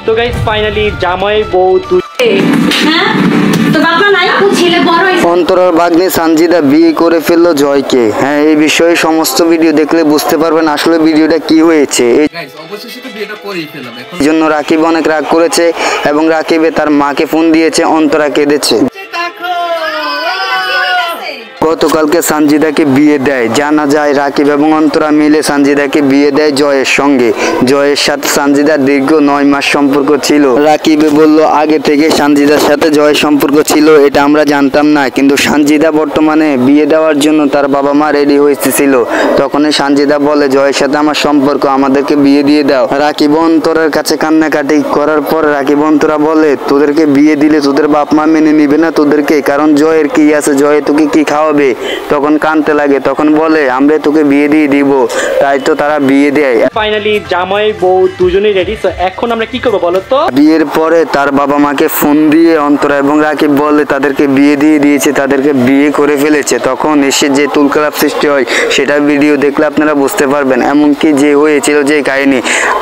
তো guys finally জামাই বউ অন্তরার ভাগ্নে সানজিদা বিয়ে করে ফেললো জয়কে। হ্যাঁ, এই বিষয়ে সমস্ত ভিডিও দেখলে বুঝতে পারবেন আসলে ভিডিওটা কি হয়েছে। এই জন্য রাকিব অনেক রাগ করেছে এবং রাকিবে তার মাকে ফোন দিয়েছে, অন্তরা কেঁদেছে। গতকালকে সানজিদাকে বিয়ে দেয়, জানা যায় রাকিব এবং অন্তরা মিলে সানজিদাকে বিয়ে দেয় জয়ের সঙ্গে। জয়ের সাথে সানজিদার দীর্ঘ 9 মাস সম্পর্ক ছিল। রাকিবে বলল আগে থেকে সানজিদার সাথে জয়ের সম্পর্ক ছিল, এটা আমরা জানতাম না। কিন্তু সানজিদা বর্তমানে বিয়ে দেওয়ার জন্য তার বাবা মা রেডি হয়েছিল। তখনই সানজিদা বলে জয়ের সাথে আমার সম্পর্ক, আমাদেরকে বিয়ে দিয়ে দাও। রাকিব অন্তরার কাছে কান্নাকাটি করার পর রাকিব অন্তরা বলে তোদেরকে বিয়ে দিলে তোদের বাপ মা মেনে নিবে না তোদেরকে, কারণ জয়ের কি আছে, জয়ে তোকে কি খাওয়াবে। তখন কাঁদতে লাগে, তখন বলে আমরা তোকে বিয়ে দিয়ে দিব। তাই তো তারা বিয়ে দেয়। ফাইনালি জামাই বউ দুজনেই রেডি। তো এখন আমরা কি করবো বলো তো? বিয়ের পরে তার বাবা মাকে ফোন দিয়ে অন্তরা এবং রাকিব বলে তাদেরকে বিয়ে দিয়ে দিয়েছে, তাদেরকে বিয়ে করে ফেলেছে। তখন এসে যে তুলকালাপ সৃষ্টি হয় সেটা ভিডিও দেখলে আপনারা বুঝতে পারবেন। এমনকি যে হয়েছিল যে কাহিনী,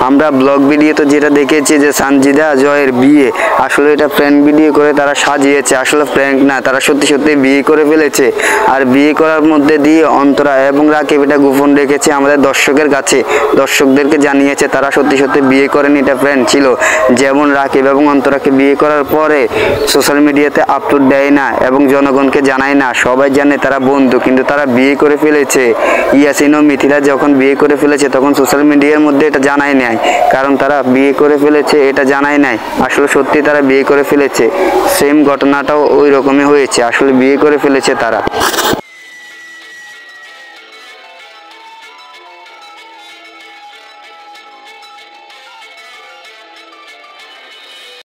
আমরা ব্লগ ভিডিও তো যেটা দেখেছি যে সানজিদা জয়ের বিয়ে, আসলে এটা প্র্যাঙ্ক ভিডিও করে তারা সাজিয়েছে, আসলে প্র্যাঙ্ক না, তারা সত্যি সত্যি বিয়ে করে ফেলেছে। আর বিয়ে করার মধ্যে দিয়ে অন্তরা এবং রাকিব এটা গোপন রেখেছে আমাদের দর্শকের কাছে, দর্শকদেরকে জানিয়েছে তারা সত্যি সত্যি বিয়ে করেনি, এটা প্র্যাঙ্ক ছিল। যেমন রাকিব এবং অন্তরাকে বিয়ে করার পরে সোশ্যাল মিডিয়াতে আপলোড দেয় না এবং জনগণকে জানায় না, সবাই জানে তারা বন্ধু, কিন্তু তারা বিয়ে করে ফেলেছে। ইয়াসিন ও মিথিলা যখন বিয়ে করে ফেলেছে তখন সোশ্যাল মিডিয়ার মধ্যে এটা জানায় নাই, কারণ তারা বিয়ে করে ফেলেছে এটা জানায় নাই। আসলে সত্যি তারা বিয়ে করে ফেলেছে, সেম ঘটনাটাও ওই রকমই হয়েছে, আসলে বিয়ে করে ফেলেছে তারা।